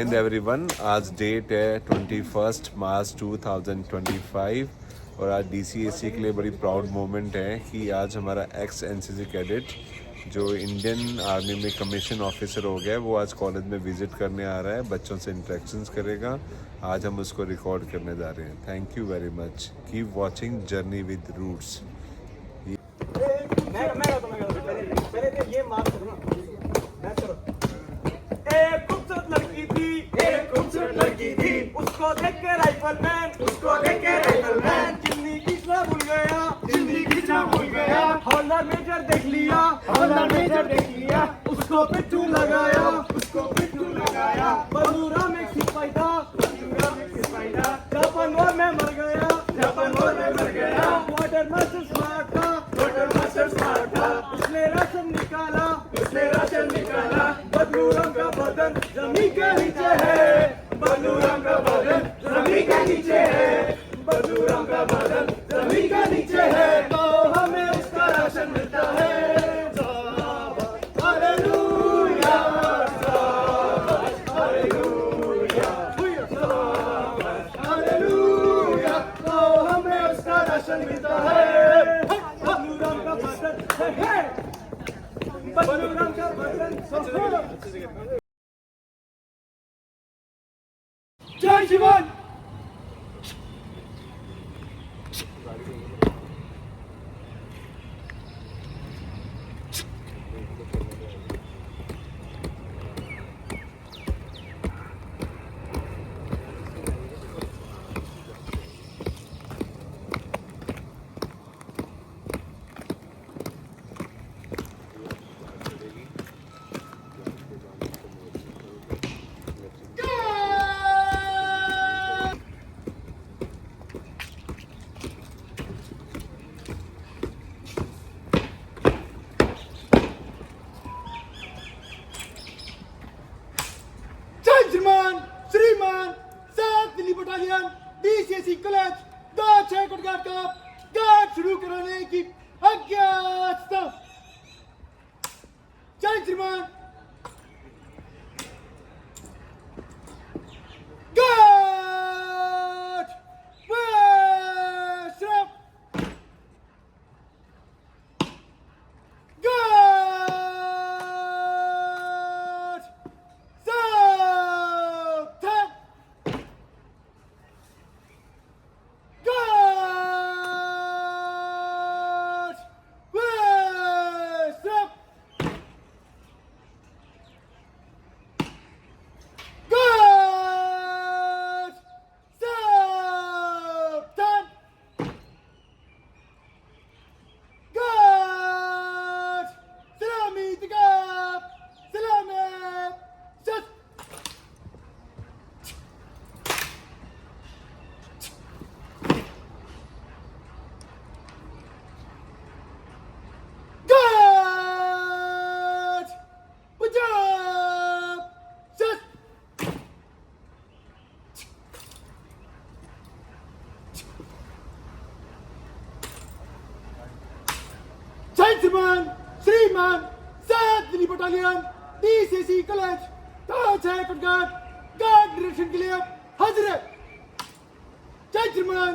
And everyone, आज date है 21 मार्च 2025 और आज DCAC के लिए बड़ी प्राउड मोमेंट है कि आज हमारा एक्स NCC कैडेट जो इंडियन आर्मी में कमीशन ऑफिसर हो गया है वो आज कॉलेज में विजिट करने आ रहा है, बच्चों से इंटरेक्शंस करेगा। आज हम उसको रिकॉर्ड करने जा रहे हैं। Thank you very much. Keep watching journey with roots. उसको देख के राइफलमैन जिंदगी कितना भूल गया हवलदार मेजर देख लिया उसको पिट्ठू लगाया बंदूरा में सिपाही था जापान वॉर में मर गया वाटर मास्टर स्मार्ट था उसने राशन निकाला बंदूरों का बदन जमीन के नीचे है बंदूरों का बदन जमीन के नीचे है तो हमें उसका राशन मिलता है। हालेलुया तो हमें उसका राशन मिलता है। बंदूरों का बदन जय जवान। श्रीमान 7 दिल्ली बटालियन DCAC कॉलेज 2-6 कोटगार्ड का गार्ड शुरू कराने की आज्ञा। जय श्रीमान। Guard western guard south guard western guard south guard सलामी तकाब सलामत सत गार्ड पंजाब सत जय श्रीमान 7 Delhi battalion DCAC college 2-6 quarter guard guard direction के लिए हाजिर है। जय श्रीमान।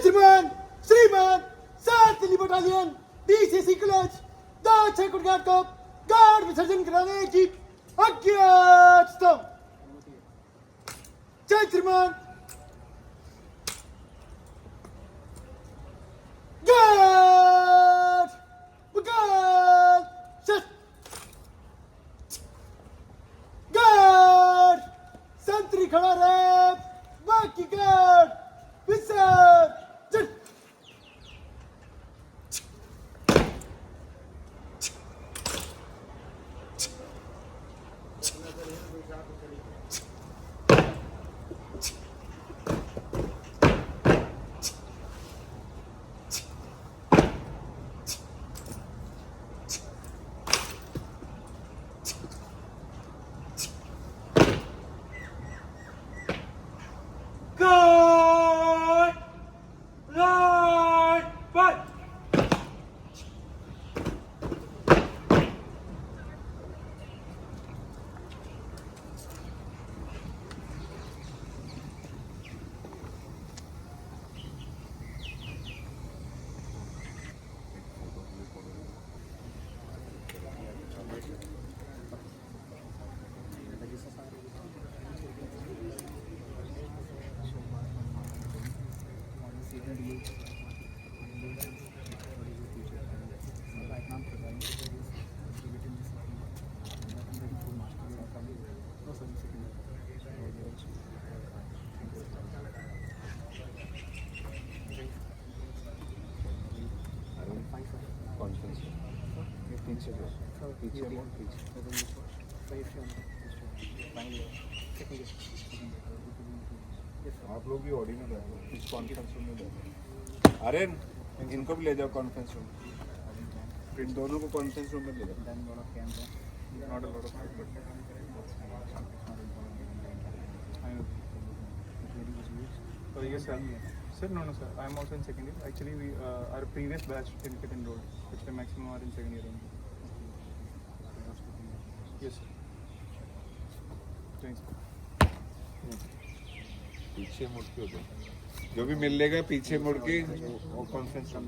Gentlemen, श्रीमान, 7 Delhi battalion DCC college 10-6 quarter guard का गार्ड विसर्जन कराने की अज्ञात स्तंभ। जय श्रीमान। गार्ड, गार्ड, शट, गार्ड, संतरी खड़ा रहे, बाकी गार्ड विसर्जन। Guard! Line! Fight! आप लोग भी ऑर्डिनर है इस कॉन्फ्रेंस रूम में बैठो। अरे इनको भी ले जाओ कॉन्फ्रेंस रूम, इन दोनों को कॉन्फ्रेंस रूम में ले जाओ। Not a lot of Yes, sir. Sir, no, sir. I am also in second year. Actually, we our previous batch didn't get enrolled, which the maximum are in second year only. Yes, sir. Thanks. पीछे मुड़ के हो जाओ, जो भी मिल लेगा पीछे मुड़ के वो conference room.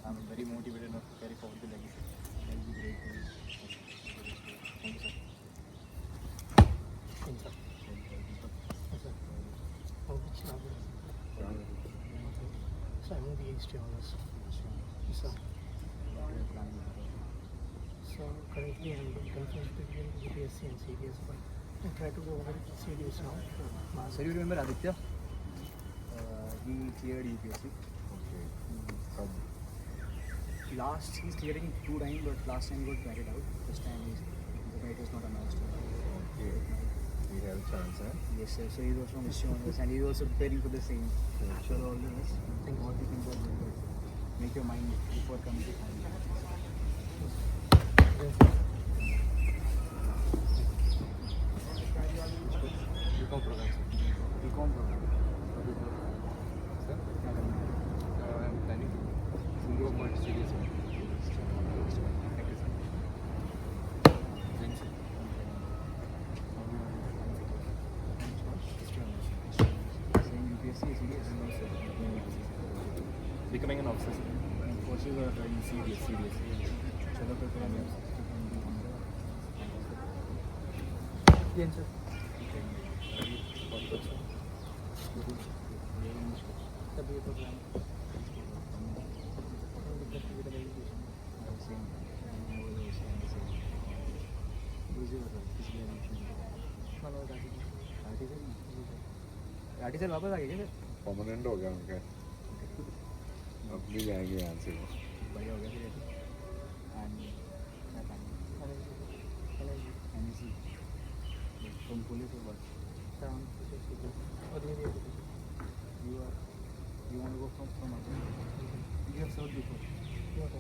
I'm very motivated not to carry forward the legacy. That will be great for you. Thank you, sir. So I moved the history honors. So currently I'm confused between UPSC and CDS, but I try to go over CDS now. So you remember Aditya? He cleared UPSC. Last he's cleared in 2 times, but last time he got carried out. This time it was not announced. Okay, we have chance, huh? Yes, sir. So he's also on history honors, and he's also preparing for the same. Sure, all the best. Think what you think about it. Make your mind before coming to time. BCom program, sir. BCom program. Sir, I am planning to go for CDS. Thank you, sir. Thanks, sir. Same UPSC, CDS. Becoming an officer, sir. For sure, you are in CDS. Chalo, prepare Yes, sir. तभी तो plan Rathi sir वापस आ गए क्या sir? Permanent हो गया उनका, अब भी जाएंगे यहाँ से वो। बढ़िया हो गया फिर NEC from police or what? You want to go from us? You have served before. What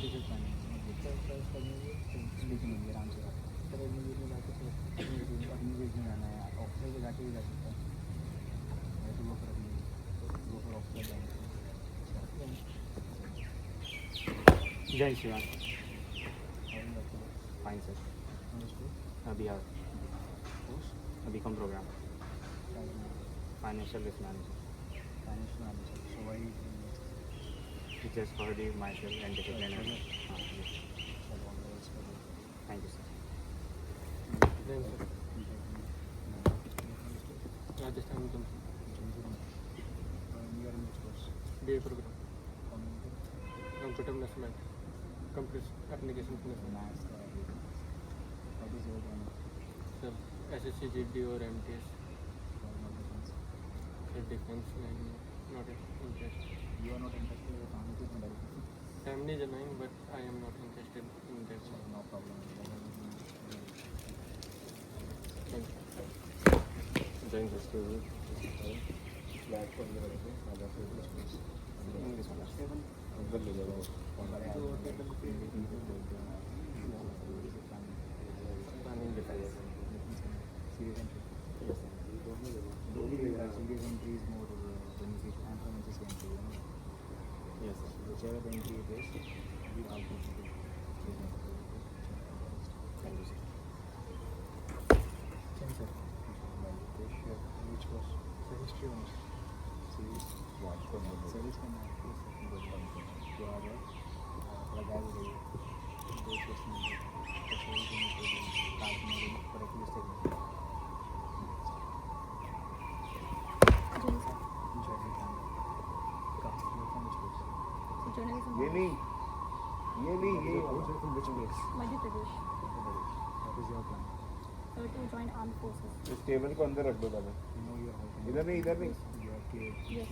is your plan? Speaking English, आराम से बात। Immediate में जाना है, ऑफिसर को जाके भी जा सकता है। तो वो फिर ऑफिसर जाना है। जय Shri Ram. Fine sir. Bihar. BCom program. Financial risk management. Financial management. So why? It's just for the myself and discipline. Yes. Thank you, sir. Rajasthan comes. BA program. Computer management. Computer application management. What is your plan? Sir, SSC, GD or MTS. Sir, defense line, not interested. You are not interested in the family directly? Family is aligned, but I am not interested in that. No problem. Thank you. Thank you, Steve. English one. अंदर ले जाओ Planning defense. Serious entry. Yes, sir. Serious entry is more beneficial and from NCC entry. Yes, sir. Whichever the entry it is, we have to do. Thank you, sir. Thank you, sir. Which was? The history one. Series. Series can have this. You are there. Guys, those questions. ये नहीं ये from which place? Madhya Pradesh. What is your plan? To join armed forces. इस table को अंदर रख दो दादा You know your height. इधर नहीं You are clear. Yes.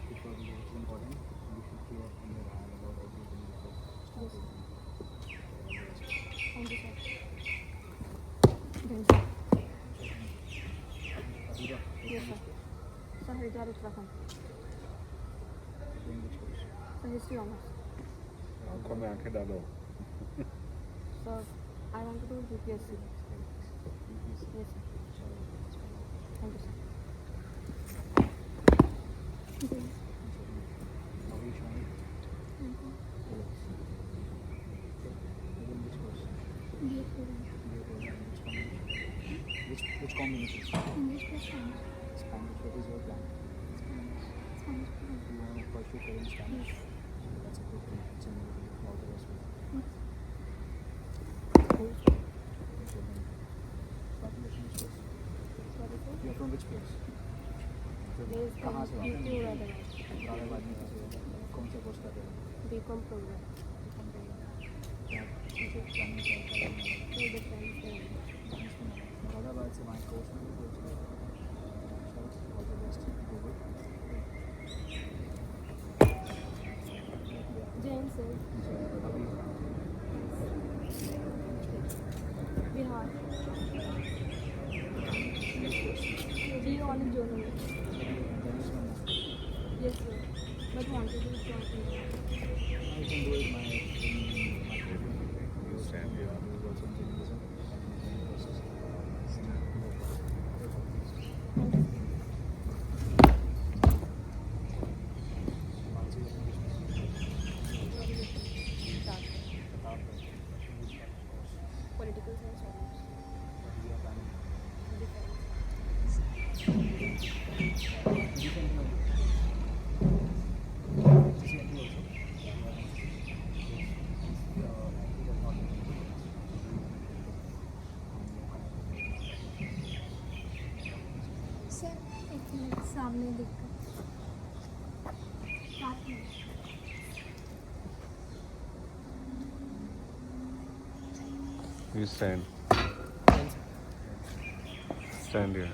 Because it is important. You should clear in your hand about everything before. Yes. Thank you, sir. Thank you. Abhida, Yes, sir. Sir, Haridwar Uttarakhand. in which course? Sir, history honors. आंखों में आंखें डालो Sir, I want to do UPSC. Yes, sir. Thank you, sir. How are you showing? In which course? Which combination? English plus Spanish. Spanish. What is your plan? Spanish. You want to pursue career in Spanish? Yes. That's a good thing. It's in all the rest of it. Sorry, sir. You are from which place? Based कहाँ से in हो? UP Muradabad. Moradabad में कैसे हो? कौन सा course कर रहे हो? BCom program. क्या चीज़ें प्लानिंग क्या कर रहे हो? No difference there. मुरादाबाद से वहाँ कोर्स में भी कोर्स कर रहे हो? All the best. Go good. Jain, sir. अभी Bihar. G on in journalism. Yes, sir. But wanted to join India. I can do it my stand here. Also in journalism. Political science honors. Defense. Sir एक minute सामने देखकर साथ में You stand here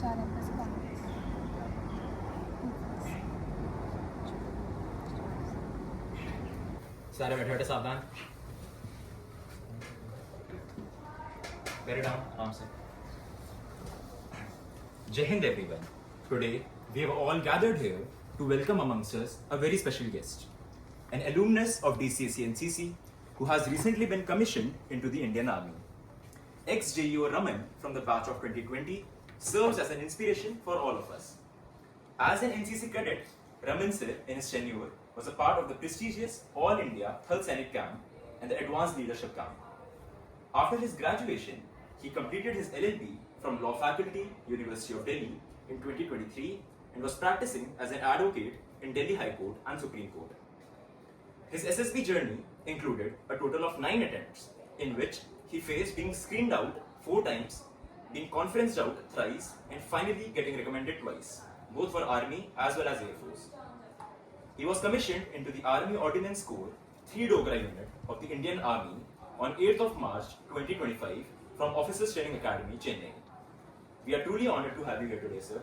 HRMS College. सारे बैठे बैठे सावधान Bear down, आराम से Jai Hind everyone. Today we have all gathered here to welcome amongst us a very special guest, an alumnus of DCSE NCC who has recently been commissioned into the Indian Army. Ex-JEO Raman from the batch of 2020 serves as an inspiration for all of us. As an NCC cadet, Raman sir in his tenure was a part of the prestigious All India Thal Sainik Camp and the Advanced Leadership Camp. After his graduation, he completed his LLB from Law Faculty, University of Delhi in 2023 and was practicing as an advocate in Delhi High Court and Supreme Court. His SSB journey included a total of 9 attempts in which he faced being screened out 4 times, being conferenced out thrice and finally getting recommended twice, both for Army as well as Air Force. He was commissioned into the Army Ordnance Corps 3 Dogra unit of the Indian Army on 8th of March 2025 from Officers Training Academy, Chennai. We are truly honored to have you here today, sir.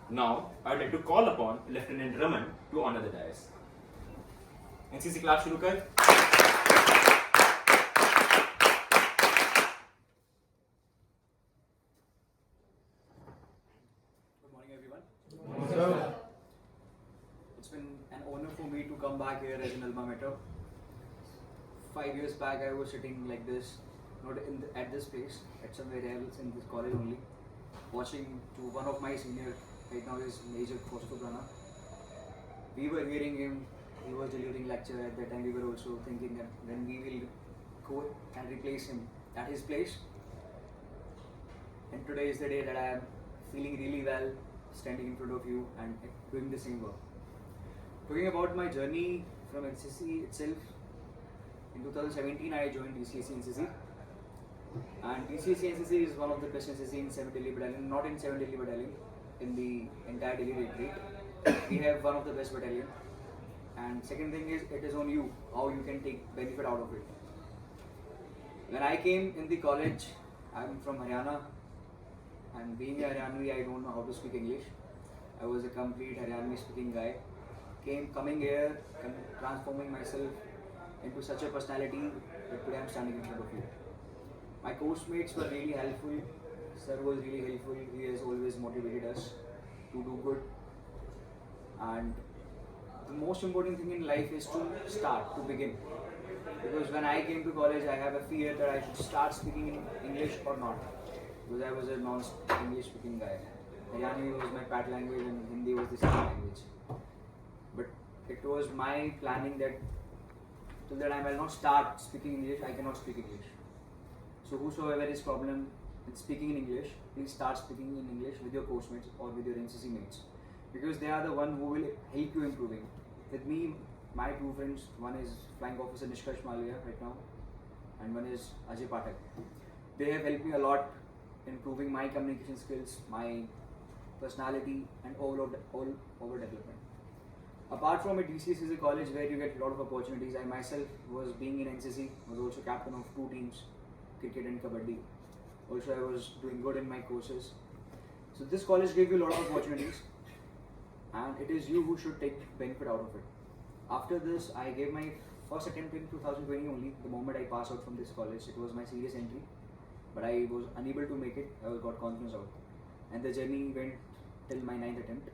Now, I would like to call upon Lieutenant Raman to honor the dais. NCC class शुरू कर. Good morning, everyone. It's been an honor for me to come back here as an alma mater. 5 years back, I was sitting like this, not at this place, at somewhere else in this college only, watching to one of my senior, right now is Major Kaustubh Rana. We were hearing him, he was delivering lecture. At that time, we were also thinking that when we will go and replace him at his place. And today is the day that I am feeling really well, standing in front of you and doing the same work. Talking about my journey from NCC itself, in 2017 I joined DCSE NCC, and DCSE NCC is one of the best NCC in 7th Delhi Battalion, not in 7th Delhi Battalion, in the entire Delhi retreat. We have one of the best battalion, and second thing is it is on you how you can take benefit out of it. When I came in the college, I'm from Haryana, and being a Haryanvi, I don't know how to speak English. I was a complete Haryanvi speaking guy. Coming here, transforming myself into such a personality that today I'm standing in front of you. My course mates were really helpful. Sir was really helpful. He has always motivated us to do good. And the most important thing in life is to start, to begin. Because when I came to college, I have a fear that I should start speaking in English or not. Because I was a non-English speaking guy. Haryani was my pat language and Hindi was the second language. But it was my planning that till the time I will not start speaking English, I cannot speak English. So whosoever is problem in speaking in English, please start speaking in English with your course mates or with your NCC mates. Because they are the one who will help you improving. With me, my 2 friends, one is Flying Officer Nishkarsh Malviya right now, and one is Ajay Pathak. They have helped me a lot in improving my communication skills, my personality, and all over development. Apart from it, DCS is a college where you get a lot of opportunities. I myself was being in NCC, was also captain of 2 teams, cricket and kabaddi. Also, I was doing good in my courses. So this college gave you a lot of opportunities, and it is you who should take benefit out of it. After this, I gave my first attempt in 2020 only. The moment I passed out from this college, it was my serious entry, but I was unable to make it. I got conference out, and the journey went till my 9th attempt.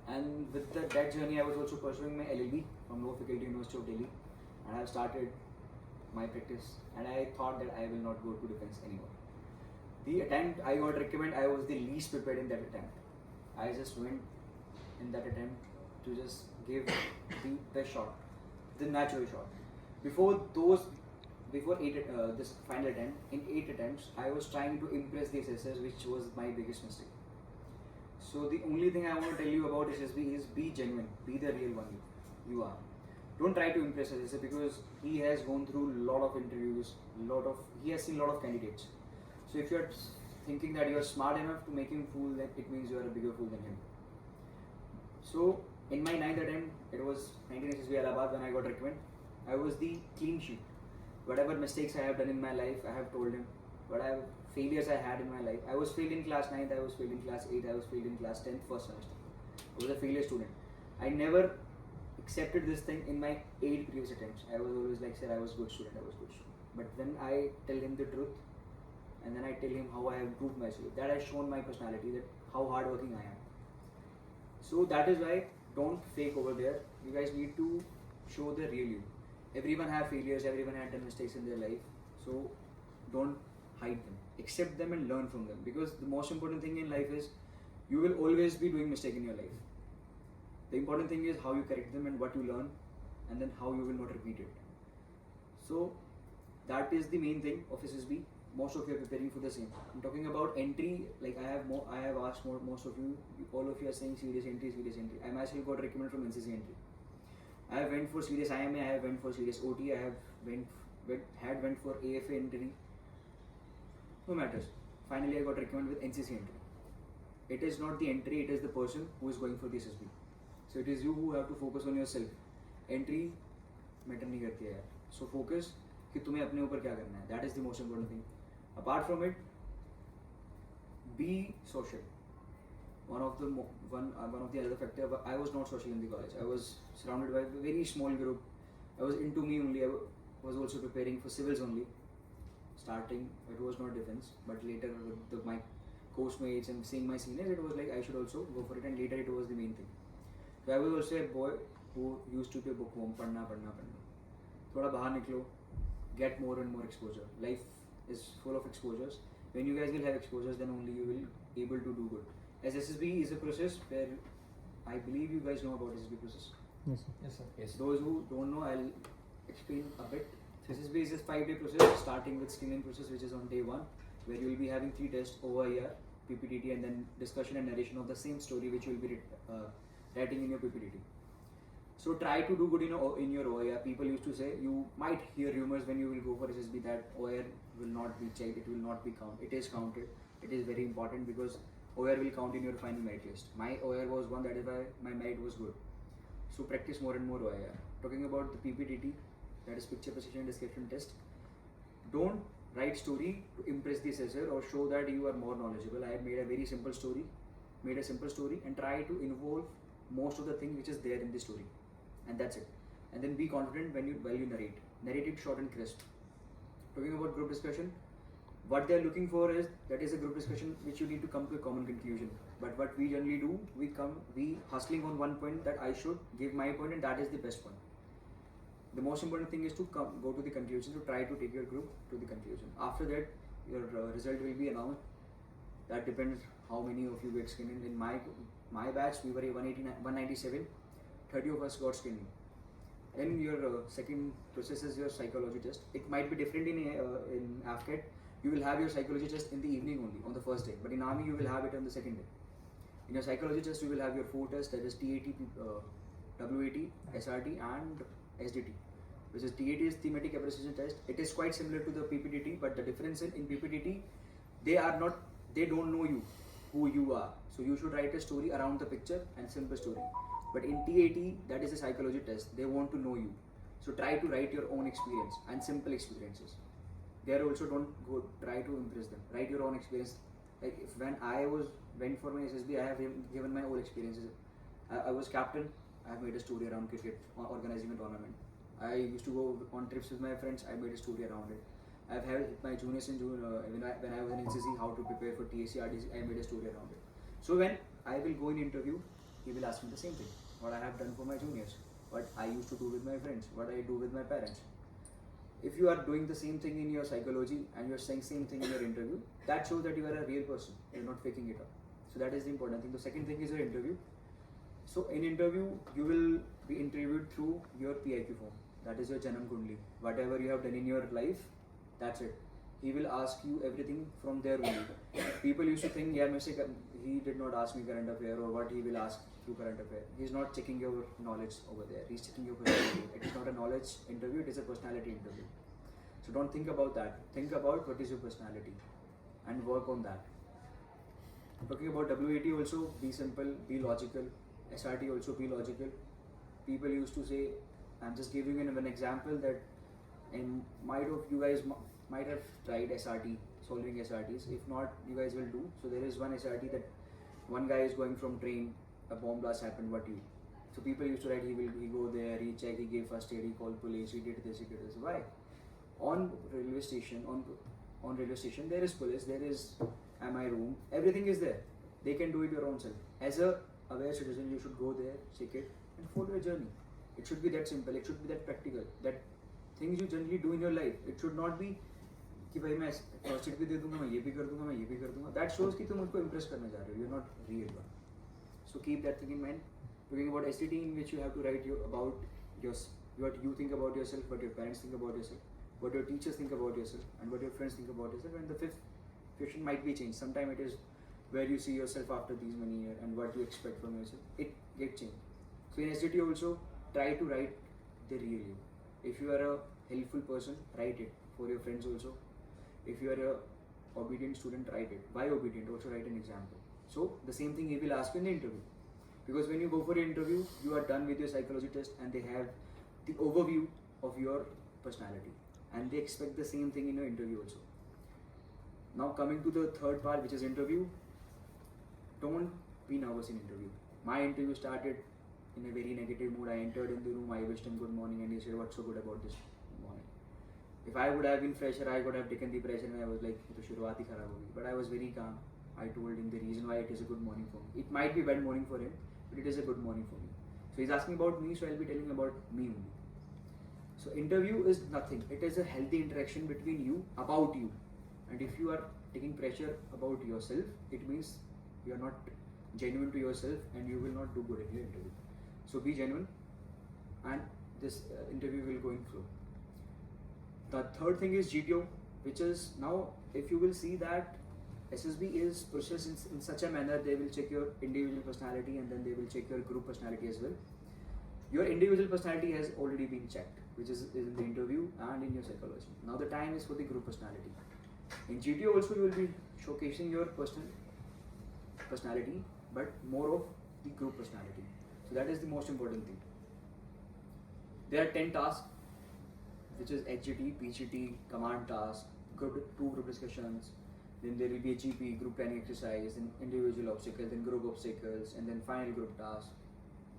And with that journey, I was also pursuing my LLB from Law Faculty, University of Delhi, and I have started my practice. And I thought that I will not go to defense anymore. The attempt I got recommended, I was the least prepared in that attempt. I just went in that attempt to just give the best shot, the natural shot. Before this final attempt, in 8 attempts, I was trying to impress the assessors, which was my biggest mistake. So the only thing I want to tell you about SSB is be genuine, be the real one you are. Don't try to impress assessor because he has gone through a lot of interviews, he has seen a lot of candidates. So if you are thinking that you are smart enough to make him fool, then it means you are a bigger fool than him. So in my 9th attempt, it was 19 SSB Allahabad when I got recommended. I was the clean sheet. Whatever mistakes I have done in my life, I have told him. what I failures I had in my life. I was failed in class 9th, I was failed in class 8th, I was failed in class 10th first semester. I was a failure student. I never accepted this thing in my 8 previous attempts. I was always like, sir, I was good student, I was good student. But when I tell him the truth, and then I tell him how I have improved myself, that has shown my personality, that how hardworking I am. So that is why don't fake over there. You guys need to show the real you. Everyone have failures, everyone had done mistakes in their life. So don't hide them. Accept them and learn from them. Because the most important thing in life is you will always be doing mistake in your life. The important thing is how you correct them and what you learn, and then how you will not repeat it. So that is the main thing of SSB. Most of you are preparing for the same. I'm talking about entry. Like I have asked most of you. All of you are saying serious entry, serious entry. I myself got recommended from NCC entry. I have went for serious IMA. I have went for serious OT. I have went for AFA entry. No matters. Finally, I got recommended with NCC entry. It is not the entry. It is the person who is going for the SSB. So it is you who have to focus on yourself. Entry matter नहीं करती है यार. So focus कि तुम्हें अपने ऊपर क्या करना है. That is the most important thing. Apart from it, be social. One of the other factor. I was not social in the college. I was surrounded by a very small group. I was into me only. I was also preparing for civils only. Starting, it was not defense, but later with my course mates and seeing my seniors, it was like I should also go for it. And later, it was the main thing. So I was also a boy who used to be bookworm, पढ़ना. थोड़ा बाहर निकलो, get more and more exposure. Life is full of exposures. When you guys will have exposures, then only you will able to do good. As SSB is a process where I believe you guys know about SSB process. Yes, sir. Yes, sir. Yes. Those who don't know, I'll explain a bit. So SSB is a 5-day process, starting with screening process, which is on day 1, where you will be having 3 tests, OIR, PPTT, and then discussion and narration of the same story, which you will be writing in your PPTT. So try to do good in your OIR. People used to say, you might hear rumors when you will go for SSB that OIR will not be checked, it will not be counted. It is counted. It is very important because OIR will count in your final merit list. My OIR was 1, that is why my merit was good. So practice more and more OIR. Talking about the PPTT, that is picture precision and description test. Don't write story to impress the assessor or show that you are more knowledgeable. I have made a very simple story, and try to involve most of the thing which is there in the story. And that's it. And then be confident while you narrate. Narrate it short and crisp. Talking about group discussion, what they are looking for is that is a group discussion which you need to come to a common conclusion. But what we generally do, we hustling on one point that I should give my point and that is the best point. The most important thing is to go to the conclusion, to try to take your group to the conclusion. After that, your result will be announced. That depends how many of you get screened. In my batch, we were 197. 30 of us got screening. Then your second process is your psychology test. It might be different in AFCAT. You will have your psychology test in the evening only, on the first day. But in Army, you will have it on the second day. In your psychology test, you will have your 4 tests, that is TAT, WAT, SRT and SDT. Which is TAT is thematic appreciation test. It is quite similar to the PPTT, but the difference in PPTT, they don't know you, who you are. So you should write a story around the picture and simple story. But in TAT, that is a psychology test. They want to know you. So try to write your own experience and simple experiences. There also don't try to impress them. Write your own experience. Like when I went for my SSB, I have given my own experiences. I was captain. I have made a story around cricket, organizing a tournament. I used to go on trips with my friends. I made a story around it. I've helped my juniors in when I was in NCC how to prepare for TSC, RDC. I made a story around it. So when I will go in interview, he will ask me the same thing. What I have done for my juniors, what I used to do with my friends, what I do with my parents. If you are doing the same thing in your psychology and you are saying same thing in your interview, that shows that you are a real person. You are not faking it up. So that is the important thing. The second thing is your interview. So in interview, you will be interviewed through your PIQ form. That is your Janam Kundli. Whatever you have done in your life, that's it. He will ask you everything from there only. People used to think, yeah, he did not ask me current affair or what he will ask through current affair. He is not checking your knowledge over there. He is checking your personality. It is not a knowledge interview, it is a personality interview. So don't think about that. Think about what is your personality and work on that. Talking about WAT also, be simple, be logical. SRT also, be logical. People used to say, I'm just giving you an example that in might of you guys might have tried SRT, solving SRTs. If not, you guys will do. So there is one SRT that one guy is going from train, a bomb blast happened, what you? So people used to write, he go there, he check, he gave first aid, he called police, he did this, he did this. Why? On railway station, on railway station, there is police, there is MI room, everything is there. They can do it your own self. As a aware citizen, you should go there, check it, and follow your journey. It should be that simple, it should be that practical, that things you generally do in your life. It should not be कि भाई मैं first aid भी दे दूंगा, मैं ये भी कर दूंगा, मैं ये भी कर दूंगा. That shows कि तुम उनको impress करने जा रहे हो. You're not real one. So keep that thing in mind. Talking about STT, in which you have to write about what you think about yourself, what your parents think about yourself, what your teachers think about yourself, and what your friends think about yourself. And the fifth question might be changed. Sometimes it is where you see yourself after these many years and what you expect from yourself. It gets changed. So in STT also, try to write the real you. If you are a helpful person, write it for your friends also. If you are a obedient student, write it. Why obedient? Also write an example. So the same thing he will ask you in the interview. Because when you go for an interview, you are done with your psychology test and they have the overview of your personality. And they expect the same thing in your interview also. Now coming to the third part, which is interview. Don't be nervous in interview. My interview started in a very negative mood. I entered in the room, I wished him good morning and he said, what's so good about this morning? If I would have been fresher, I could have taken the pressure and I was like, to shuruaat hi kharab ho gayi. But I was very calm. I told him the reason why it is a good morning for me. It might be bad morning for him, but it is a good morning for me. So he's asking about me, so I'll be telling about me only. So interview is nothing. It is a healthy interaction between you, about you. And if you are taking pressure about yourself, it means you are not genuine to yourself and you will not do good in your interview. So be genuine and this interview will go in flow. The third thing is GTO, which is now, if you will see that SSB is processed in such a manner, they will check your individual personality and then they will check your group personality as well. Your individual personality has already been checked, which is in the interview and in your psychology. Now the time is for the group personality. In GTO also you will be showcasing your personality, but more of the group personality. So that is the most important thing. There are 10 tasks, which is HGT, PGT, command task, two group discussions, then there will be a GP, group planning exercise, then individual obstacles, then group obstacles, and then final group task.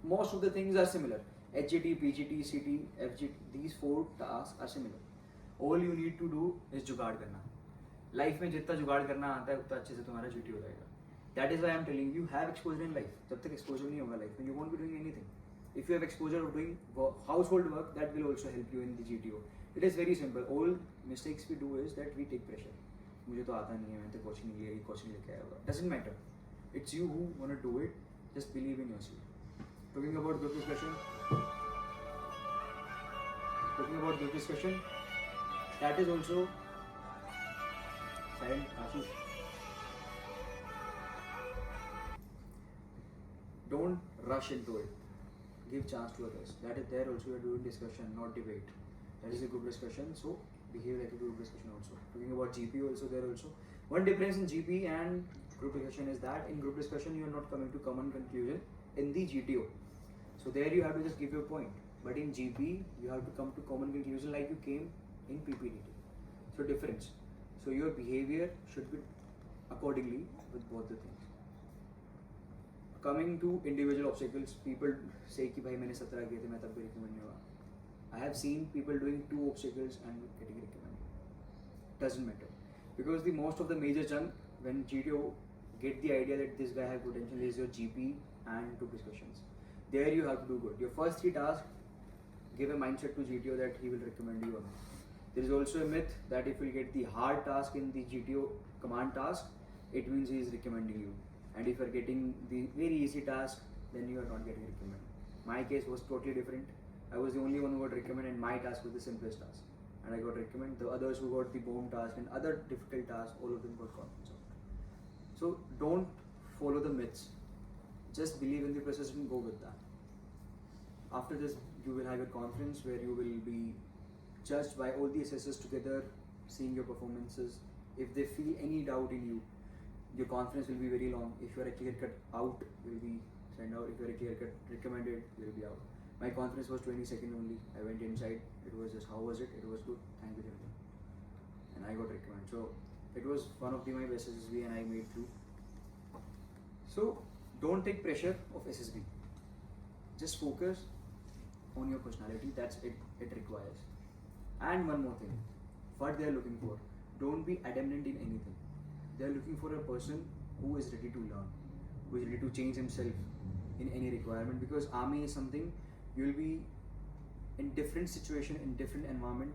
Most of the things are similar. HGT, PGT, CT, FGT, these 4 tasks are similar. All you need to do is जुगाड़ करना. Life में जितना जुगाड़ करना आता है उतना अच्छे से तुम्हारा GT हो जाएगा. That is why I am telling you, have exposure in life. जब तक exposure नहीं होगा life में, you won't be doing anything. If you have exposure of doing household work, that will also help you in the GTO. It is very simple. All mistakes we do is that we take pressure. मुझे तो आता नहीं है, मैंने तो coaching नहीं लिया, coaching लेके आया होगा. Doesn't matter. It's you who want to do it. Just believe in yourself. Talking about group discussion. That is also silent. Ashish. Don't rush into it. Give chance to others. That is there also you are doing discussion, not debate. That is a group discussion, so behave like a group discussion also. Talking about GP also, there also. One difference in GP and group discussion is that in group discussion you are not coming to common conclusion in the GTO. So there you have to just give your point. But in GP you have to come to common conclusion like you came in PPDT. So difference. So your behavior should be accordingly with both the things. Coming to individual obstacles, people say कि भाई मैंने 17 किए थे मैं तब भी recommend नहीं हुआ. I have seen people doing 2 obstacles and getting recommended. Doesn't matter, because the most of the major chunk when GTO get the idea that this guy has potential is your GP and group discussions. There you have to do good. Your first 3 tasks give a mindset to GTO that he will recommend you or not. There is also a myth that if you get the hard task in the GTO command task, it means he is recommending you. And if you are getting the very easy task, then you are not getting recommended. My case was totally different. I was the only one who got recommended and my task was the simplest task. And I got recommended. The others who got the bomb task and other difficult tasks, all of them got confidence out. So don't follow the myths. Just believe in the process and go with that. After this, you will have a conference where you will be judged by all the assessors together, seeing your performances. If they feel any doubt in you, your conference will be very long. If you are a clear cut out, you will be sent out. If you are a clear cut recommended, you will be out. My conference was 20 seconds only. I went inside. It was just, how was it? It was good. Thank you, gentlemen. and I got recommended. So it was one of my best SSB, and I made through. So don't take pressure of SSB. Just focus on your personality. That's it. It requires. And one more thing, what they are looking for. Don't be adamant in anything. They are looking for a person who is ready to learn, who is ready to change himself in any requirement. Because army is something you will be in different situation, in different environment,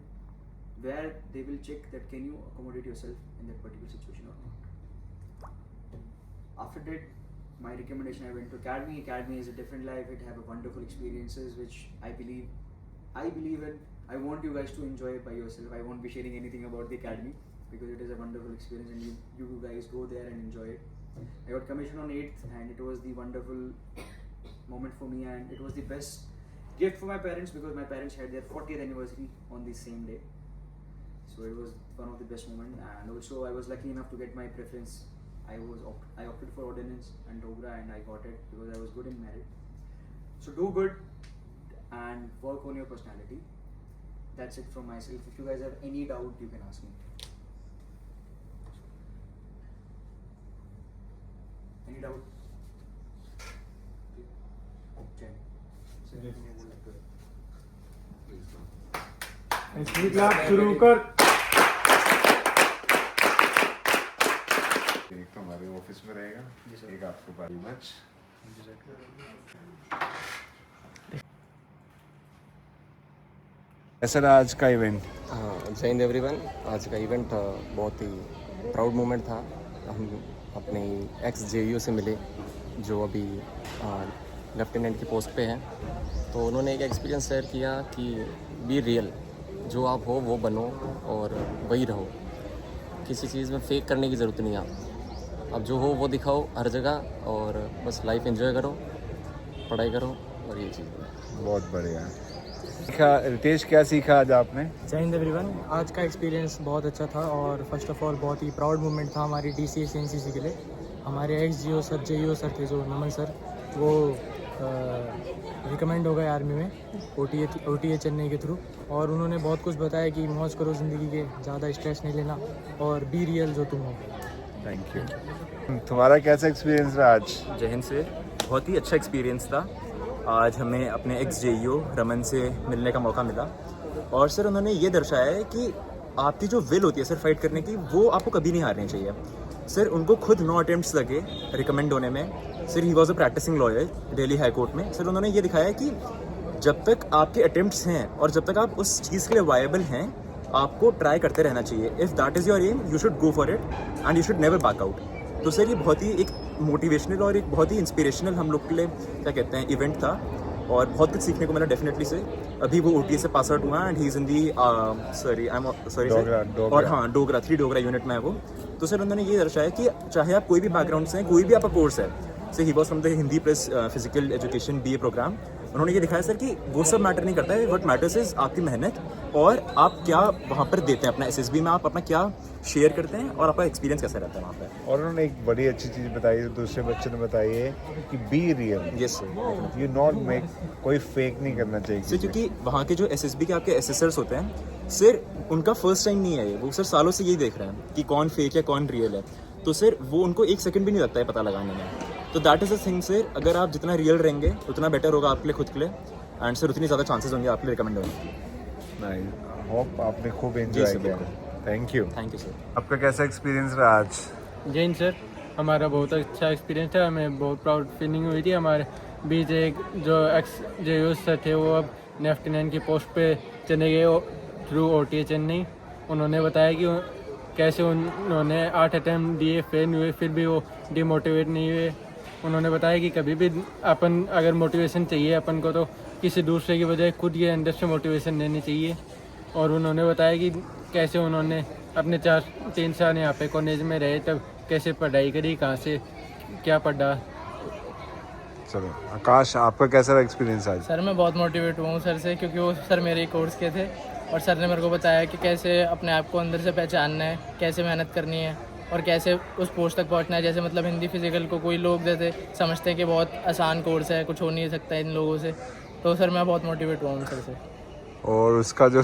where they will check that can you accommodate yourself in that particular situation or not. After that, my recommendation, I went to Academy. Academy is a different life. It have a wonderful experiences which I believe in. I want you guys to enjoy it by yourself. I won't be sharing anything about the Academy because it is a wonderful experience, and you guys go there and enjoy it. I got commissioned on 8th, and it was the wonderful moment for me, and it was the best gift for my parents because my parents had their 40th anniversary on the same day. So it was one of the best moments, and also I was lucky enough to get my preference. I opted for ordnance and Dogra, and I got it because I was good in merit. So do good and work on your personality. That's it from myself. If you guys have any doubt, you can ask me. Any doubt? Okay. शुरू कर। एक तो हमारे office में रहेगा, एक आपको very much. ऐसा रहा आज का इवेंट? जय हिंद एवरीवन। आज का इवेंट बहुत ही प्राउड मोमेंट था। हम अपने एक्स JEO से मिले जो अभी लेफ्टिनेंट की पोस्ट पे हैं। तो उन्होंने एक एक्सपीरियंस शेयर किया कि बी रियल, जो आप हो वो बनो और वही रहो। किसी चीज़ में फेक करने की ज़रूरत नहीं आप। अब जो हो वो दिखाओ हर जगह, और बस लाइफ एंजॉय करो, पढ़ाई करो, और ये चीज़। बहुत बढ़िया। सीखा रितेश, क्या सीखा आज आपने? जय हिंद एवरीवन। आज का एक्सपीरियंस बहुत अच्छा था, और फर्स्ट ऑफ ऑल बहुत ही प्राउड मोमेंट था हमारी DCSC NCC के लिए। हमारे एक्स JEO सर थे जो नमन सर, वो रिकमेंड हो गए आर्मी में OTA चेन्नई के थ्रू, और उन्होंने बहुत कुछ बताया कि मौज करो ज़िंदगी के, ज़्यादा स्ट्रेस नहीं लेना, और बी रियल जो तुम हो। Thank you. तुम्हारा कैसा एक्सपीरियंस रहा आज? जय हिंद सर, बहुत ही अच्छा एक्सपीरियंस था। आज हमें अपने एक्स JEO रमन से मिलने का मौका मिला, और सर उन्होंने ये दर्शाया है कि आपकी जो विल होती है सर फाइट करने की, वो आपको कभी नहीं हारनी चाहिए। सर उनको खुद 9 अटेम्प्ट्स लगे रिकमेंड होने में। Sir he was a practising lawyer Delhi high court में। सर उन्होंने ये दिखाया कि जब तक आपके अटेम्प्ट्स हैं और जब तक आप उस चीज़ के लिए वायबल हैं, आपको ट्राई करते रहना चाहिए। If that is your aim, you should go for it and you should never back out. तो सर ये बहुत ही एक मोटिवेशनल और एक बहुत ही इंस्पिरेशनल हम लोग के लिए क्या कहते हैं इवेंट था, और बहुत कुछ सीखने को मिला डेफिनेटली से। अभी वो OTA से पास आउट हुआ, and he is in the sorry और हाँ डोगरा 3 डोगरा यूनिट में है वो। तो सर उन्होंने ये दर्शाया कि चाहे आप कोई भी बैकग्राउंड से हैं, कोई भी आपका कोर्स है, से he was from the Hindi plus physical education BA programme. उन्होंने ये दिखाया सर कि वो सब मैटर नहीं करता है, व्हाट मैटर्स इज आपकी मेहनत और आप क्या वहाँ पर देते हैं अपना SSB में, आप अपना क्या शेयर करते हैं और आपका एक्सपीरियंस कैसा रहता है वहाँ पर। और उन्होंने एक बड़ी अच्छी चीज़ बताई, दूसरे बच्चे ने बताई है कि be real. Yes sir, you not make, कोई फेक नहीं करना चाहिए सर, क्योंकि वहाँ के जो SSB के आपके असेसर्स होते हैं सर, उनका फर्स्ट टाइम नहीं है ये, वो सर सालों से यही देख रहे हैं कि कौन फेक है कौन रियल है। तो सर वो उनको 1 सेकंड भी नहीं लगता है पता लगाने में। तो that is a thing sir, अगर आप जितना रियल रहेंगे उतना बेटर होगा आपके लिए खुद के लिए, एंड सर उतनी ज़्यादा चांसेस होंगे आपके लिए रिकमेंड होने की। नहीं, होप आपने खूब एंजॉय किया। Thank you sir. आपका कैसा एक्सपीरियंस रहा आज? जैन सर, हमारा बहुत अच्छा एक्सपीरियंस था, हमें बहुत प्राउड फीलिंग हुई थी। हमारे बीच एक जो एक्स JEO सर थे, वो अब लेफ्टिनेंट की पोस्ट पे चले गए थ्रू OTA चेन्नई। उन्होंने बताया कि कैसे उन्होंने 8 अटैम्प्ट दिए, फेल हुए, फिर भी वो डिमोटिवेट नहीं हुए। उन्होंने बताया कि कभी भी अपन अगर मोटिवेशन चाहिए अपन को, तो किसी दूसरे की बजाय खुद ये अंदर से मोटिवेशन लेनी चाहिए। और उन्होंने बताया कि कैसे उन्होंने अपने 3 साल यहाँ पे कॉलेज में रहे, तब कैसे पढ़ाई करी, कहाँ से क्या पढ़ा। चलो आकाश, आपका कैसा रहा एक्सपीरियंस आज? सर मैं बहुत मोटिवेट हुआ हूँ सर से, क्योंकि वो सर मेरे कोर्स के थे, और सर ने मेरे को बताया कि कैसे अपने आप को अंदर से पहचानना है, कैसे मेहनत करनी है, और कैसे उस पोस्ट तक पहुंचना है। जैसे मतलब हिंदी फिजिकल को कोई लोग जैसे समझते हैं कि बहुत आसान कोर्स है, कुछ हो नहीं सकता इन लोगों से। तो सर मैं बहुत मोटिवेट हुआ हूँ सर से। और उसका जो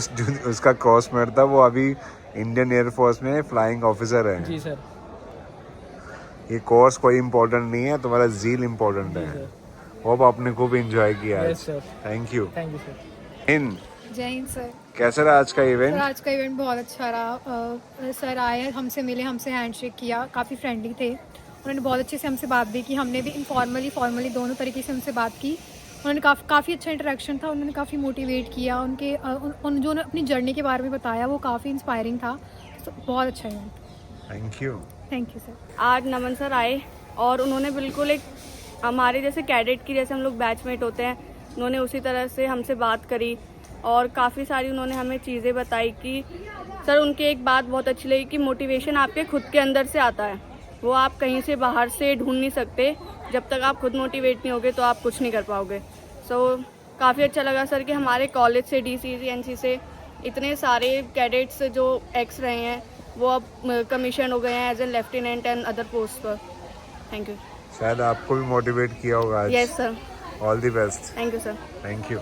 उसका कोर्समेट था, वो अभी इंडियन एयरफोर्स में फ्लाइंग ऑफिसर है। जी सर। ये कोर्स कोई इम्पोर्टेंट नहीं है, तुम्हारा जील इम्पोर्टेंट है। होप आपने खूब एंजॉय किया आज। Yes sir. Thank you. Thank you sir. इन जय हिंद सर। कैसा रहा आज का इवेंट? सर आज का इवेंट बहुत अच्छा रहा। सर आए, हमसे मिले, हमसे हैंडशेक किया, काफ़ी फ्रेंडली थे। उन्होंने बहुत अच्छे से हमसे बात भी की, हमने भी इनफॉर्मली फॉर्मली दोनों तरीके से उनसे बात की। उन्होंने काफ़ी अच्छा इंटरेक्शन था, उन्होंने काफ़ी मोटिवेट किया। उनके उन जो अपनी जर्नी के बारे में बताया वो काफ़ी इंस्पायरिंग था। तो बहुत अच्छा event. Thank you. Thank you sir. आज नमन सर आए और उन्होंने बिल्कुल एक हमारे जैसे कैडेट की, जैसे हम लोग बैचमेट होते हैं, उन्होंने उसी तरह से हमसे बात करी और काफ़ी सारी उन्होंने हमें चीज़ें बताई कि सर उनकी एक बात बहुत अच्छी लगी कि मोटिवेशन आपके खुद के अंदर से आता है, वो आप कहीं से बाहर से ढूंढ नहीं सकते। जब तक आप खुद मोटिवेट नहीं होगे तो आप कुछ नहीं कर पाओगे। सो काफ़ी अच्छा लगा सर कि हमारे कॉलेज से, DCC-NC से इतने सारे कैडेट्स जो एक्स रहे हैं वो अब कमीशन हो गए हैं as a lieutenant and other post पर। Thank you. शायद आपको भी मोटिवेट किया होगा आज। Yes sir. All the best. Thank you sir. Thank you.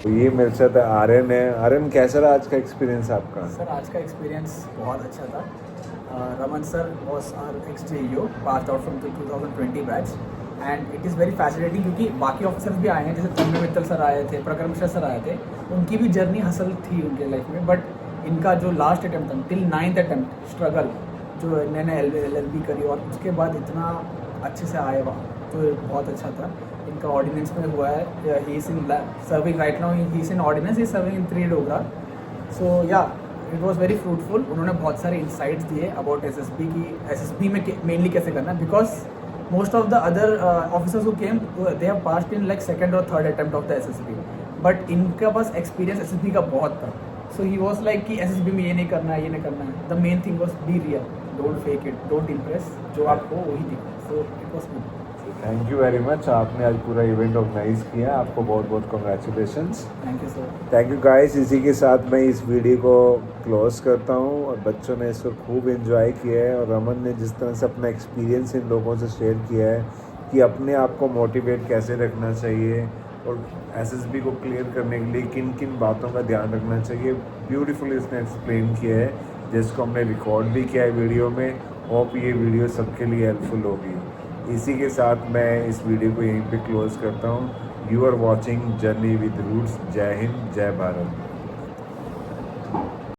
तो ये मेरे साथ आर्यन है। आर्यन, कैसा रहा आज का एक्सपीरियंस आपका? सर आज का एक्सपीरियंस बहुत अच्छा था। Raman sir was our ex-JEO, passed out from 2020 batch, and it is very fascinating क्योंकि बाकी ऑफिसर्स भी आए हैं, जैसे तन्मय मित्तल सर आए थे, प्रकर मिश्रा सर आए थे, उनकी भी जर्नी हसल थी उनके लाइफ में, बट इनका जो लास्ट अटैम्प्ट था टिल 9th अटैम्प्ट स्ट्रगल, जो इन्होंने LLB करी और उसके बाद इतना अच्छे से आए वहाँ, तो बहुत अच्छा था। इनका ऑर्डिनेंस में हुआ है, he is in serving right now, he is in ordnance, he is serving in 3 Dogra. So yeah it was very fruitful. उन्होंने बहुत सारे इंसाइट्स दिए अबाउट SSB की, SSB में मेनली कैसे करना, because most of the other officers who came they have passed in like 2nd और 3rd attempt of the SSB, but इनका पास एक्सपीरियंस SSB का बहुत था। सो ही वॉज लाइक कि SSB में ये नहीं करना है, ये नहीं करना है। The main thing was be real, don't fake it, don't impress, जो आपको वही दिखा। So it was good. Thank you very much. आपने आज पूरा इवेंट ऑर्गेनाइज किया, आपको बहुत बहुत congratulations. Thank you sir. Thank you guys. इसी के साथ मैं इस वीडियो को क्लोज करता हूँ। और बच्चों ने इसको खूब एंजॉय किया है और रमन ने जिस तरह से अपना एक्सपीरियंस इन लोगों से शेयर किया है कि अपने आप को मोटिवेट कैसे रखना चाहिए और SSB को क्लियर करने के लिए किन किन बातों का ध्यान रखना चाहिए, ब्यूटीफुली इसने एक्सप्लेन किया है, जिसको हमने रिकॉर्ड भी किया है वीडियो में। होप ये वीडियो सबके लिए हेल्पफुल होगी। इसी के साथ मैं इस वीडियो को यहीं पे क्लोज करता हूँ। You are watching journey with roots. जय हिंद, जय भारत।